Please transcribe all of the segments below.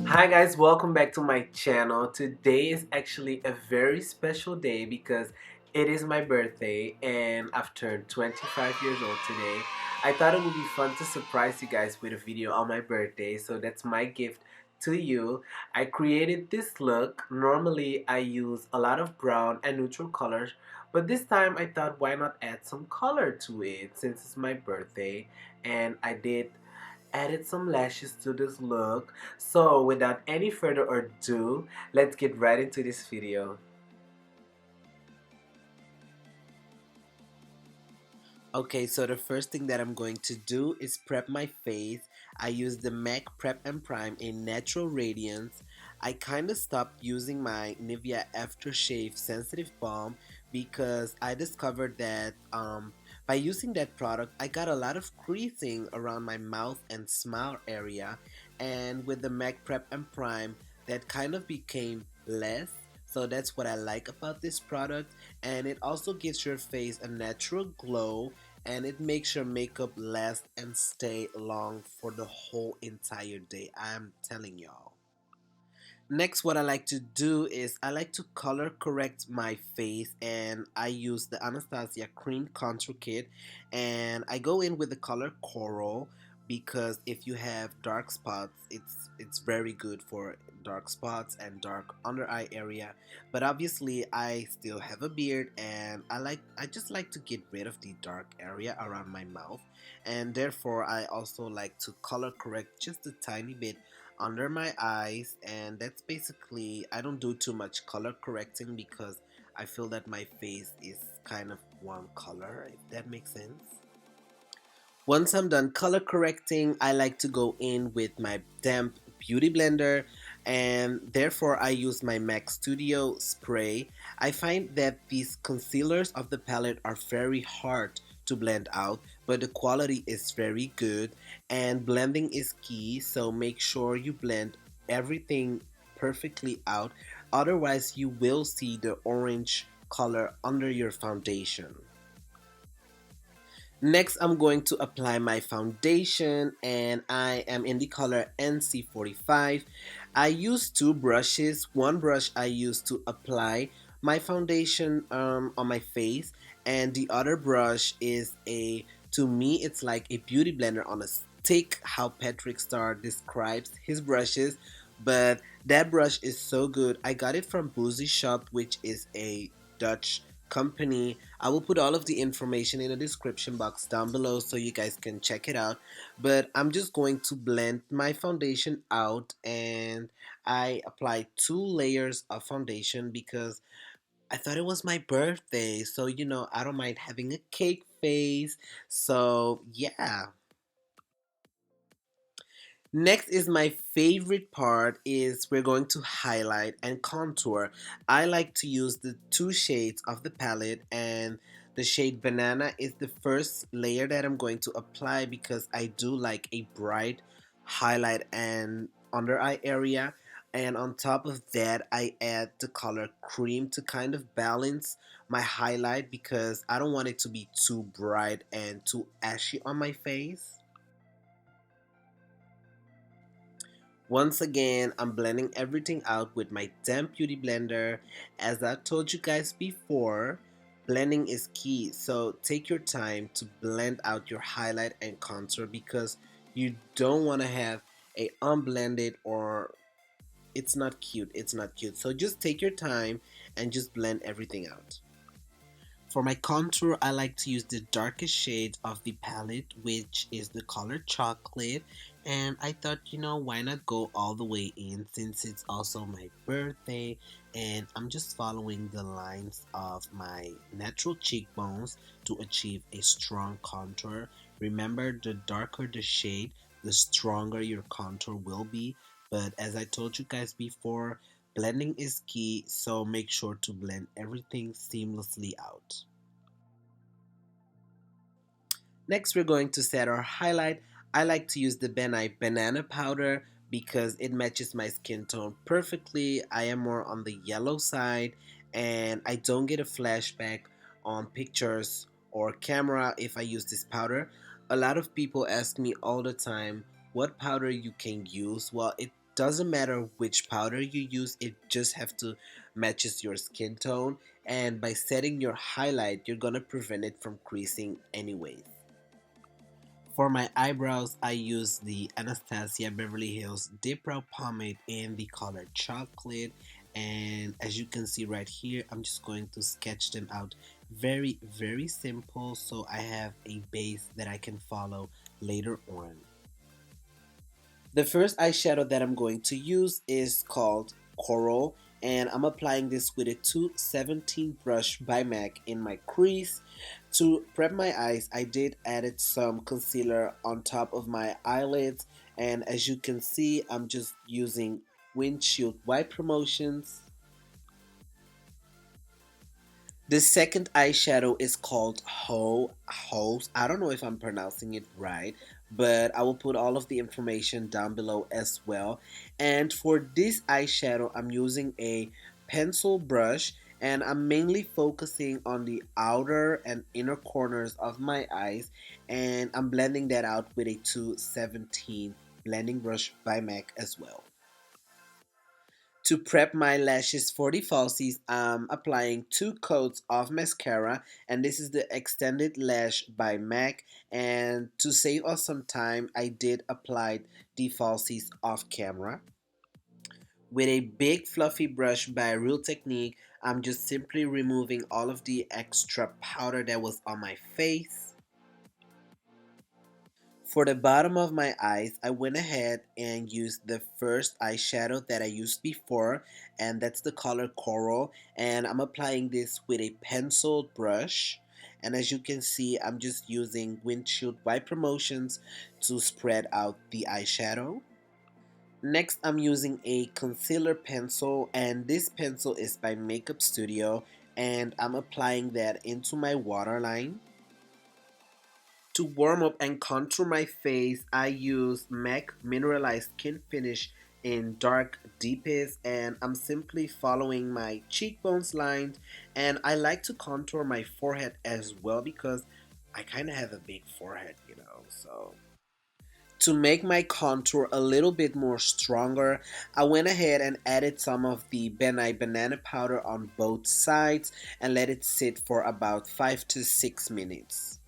Hi guys, welcome back to my channel. Today is actually a very special day because it is my birthday and I've turned 25 years old today. I thought it would be fun to surprise you guys with a video on my birthday, so that's my gift to you. I created this look. Normally I use a lot of brown and neutral colors, but this time I thought why not add some color to it since it's my birthday, and I did added some lashes to this look. So without any further ado, let's get right into this video. Okay, so the first thing that I'm going to do is prep my face. I use the MAC Prep and Prime in Natural Radiance. I kind of stopped using my Nivea Aftershave Sensitive Balm because I discovered that by using that product, I got a lot of creasing around my mouth and smile area. And with the MAC Prep and Prime, that kind of became less. So that's what I like about this product, and it also gives your face a natural glow, and it makes your makeup last and stay long for the whole entire day. I'm telling y'all. Next, what I like to do is I like to color correct my face, and I use the Anastasia Cream Contour Kit, and I go in with the color Coral because if you have dark spots, it's very good for dark spots and dark under eye area. But obviously, I still have a beard, and I just like to get rid of the dark area around my mouth, and therefore I also like to color correct just a tiny bit under my eyes, and that's basically, I don't do too much color correcting because I feel that my face is kind of one color, if that makes sense. Once I'm done color correcting, I like to go in with my damp beauty blender, and therefore I use my MAC Studio spray. I find that these concealers of the palette are very hard to blend out, but the quality is very good, and blending is key, so make sure you blend everything perfectly out, otherwise you will see the orange color under your foundation. Next, I'm going to apply my foundation, and I am in the color NC45. I use two brushes. One brush I use to apply my foundation on my face, and the other brush is to me, it's like a beauty blender on a stick, how Patrick Star describes his brushes. But that brush is so good. I got it from Boozy Shop, which is a Dutch company. I will put all of the information in the description box down below so you guys can check it out. But I'm just going to blend my foundation out, and I applied 2 layers of foundation because I thought it was my birthday. So, I don't mind having a cake face. So, yeah. Next is my favorite part is we're going to highlight and contour. I like to use the 2 shades of the palette, and the shade Banana is the first layer that I'm going to apply because I do like a bright highlight and under eye area. And on top of that, I add the color Cream to kind of balance my highlight because I don't want it to be too bright and too ashy on my face. Once again, I'm blending everything out with my damp beauty blender. As I told you guys before, blending is key. So take your time to blend out your highlight and contour because you don't want to have a unblended, or it's not cute. It's not cute. So just take your time and just blend everything out. For my contour, I like to use the darkest shade of the palette, which is the color Chocolate. And I thought, why not go all the way in since it's also my birthday, and I'm just following the lines of my natural cheekbones to achieve a strong contour. Remember, the darker the shade, the stronger your contour will be. But as I told you guys before, blending is key, so make sure to blend everything seamlessly out. Next, we're going to set our highlight. I like to use the Ben Nye Banana Powder because it matches my skin tone perfectly. I am more on the yellow side, and I don't get a flashback on pictures or camera if I use this powder. A lot of people ask me all the time what powder you can use. Well, it doesn't matter which powder you use, it just have to matches your skin tone. And by setting your highlight, you're gonna prevent it from creasing anyways. For my eyebrows, I use the Anastasia Beverly Hills Dipbrow Pomade in the color Chocolate. And as you can see right here, I'm just going to sketch them out very simple so I have a base that I can follow later on. The first eyeshadow that I'm going to use is called Coral, and I'm applying this with a 217 brush by MAC in my crease. To prep my eyes, I did added some concealer on top of my eyelids, and as you can see, I'm just using windshield wipe promotions. The second eyeshadow is called haux. I don't know if I'm pronouncing it right, but I will put all of the information down below as well. And for this eyeshadow, I'm using a pencil brush, and I'm mainly focusing on the outer and inner corners of my eyes, and I'm blending that out with a 217 blending brush by MAC as well. To prep my lashes for the falsies, I'm applying two coats of mascara, and this is the Extended Lash by MAC. And to save us some time, I did apply the falsies off camera. With a big fluffy brush by Real Technique, I'm just simply removing all of the extra powder that was on my face. For the bottom of my eyes, I went ahead and used the first eyeshadow that I used before, and that's the color Coral, and I'm applying this with a penciled brush. And as you can see, I'm just using windshield wipe promotions to spread out the eyeshadow. Next, I'm using a concealer pencil, and this pencil is by Makeup Studio, and I'm applying that into my waterline. To warm up and contour my face, I use MAC Mineralized Skin Finish in dark deepest, and I'm simply following my cheekbones lines, and I like to contour my forehead as well because I kind of have a big forehead, so to make my contour a little bit more stronger, I went ahead and added some of the Ben Nye banana powder on both sides and let it sit for about 5 to 6 minutes.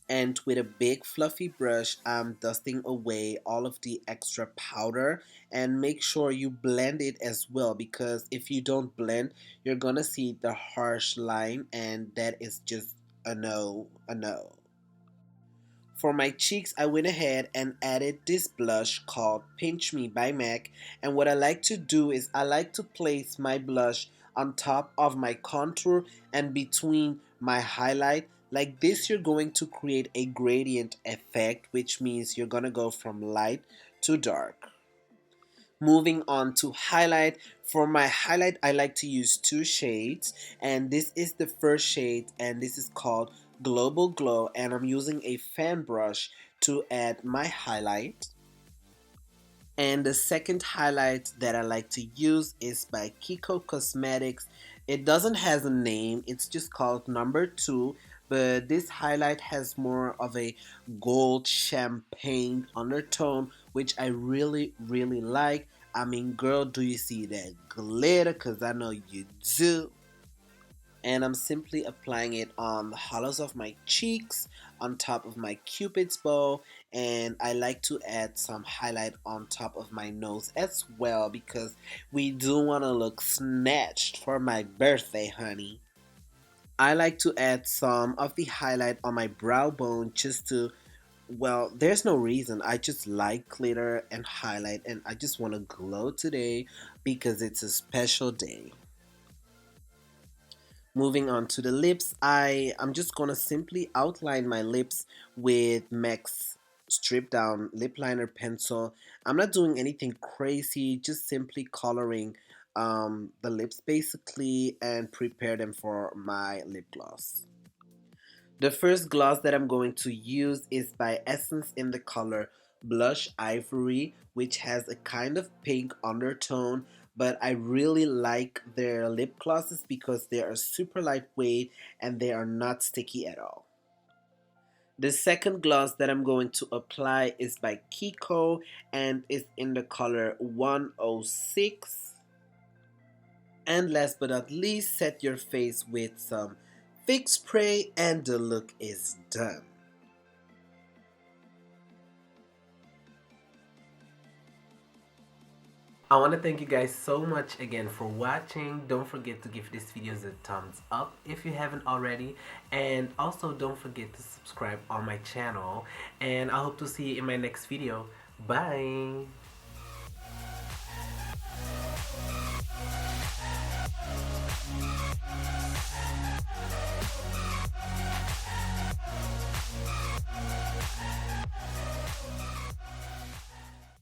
And with a big fluffy brush, I'm dusting away all of the extra powder, and make sure you blend it as well, because if you don't blend, you're gonna see the harsh line, and that is just a no, a no. For my cheeks, I went ahead and added this blush called Pinch Me by MAC. And what I like to do is I like to place my blush on top of my contour and between my highlight. Like this, you're going to create a gradient effect, which means you're going to go from light to dark. Moving on to highlight. For my highlight, I like to use two shades, and this is the first shade, and this is called Global Glow, and I'm using a fan brush to add my highlight. And the second highlight that I like to use is by Kiko Cosmetics. It doesn't have a name, it's just called number 2, but this highlight has more of a gold champagne undertone, which I really like. I mean, girl, do you see that glitter? Because I know you do. And I'm simply applying it on the hollows of my cheeks, on top of my cupid's bow, and I like to add some highlight on top of my nose as well, because we do want to look snatched for my birthday, honey. I like to add some of the highlight on my brow bone just to, well, there's no reason. I just like glitter and highlight, and I just want to glow today because it's a special day. Moving on to the lips, I'm just gonna simply outline my lips with MAC's Strip Down Lip Liner Pencil. I'm not doing anything crazy, just simply coloring the lips basically and prepare them for my lip gloss. The first gloss that I'm going to use is by Essence in the color Blush Ivory, which has a kind of pink undertone, but I really like their lip glosses because they are super lightweight and they are not sticky at all. The second gloss that I'm going to apply is by Kiko and it's in the color 106. And last but not least, set your face with some fix spray and the look is done. I want to thank you guys so much again for watching. Don't forget to give this video a thumbs up if you haven't already. And also don't forget to subscribe on my channel. And I hope to see you in my next video. Bye!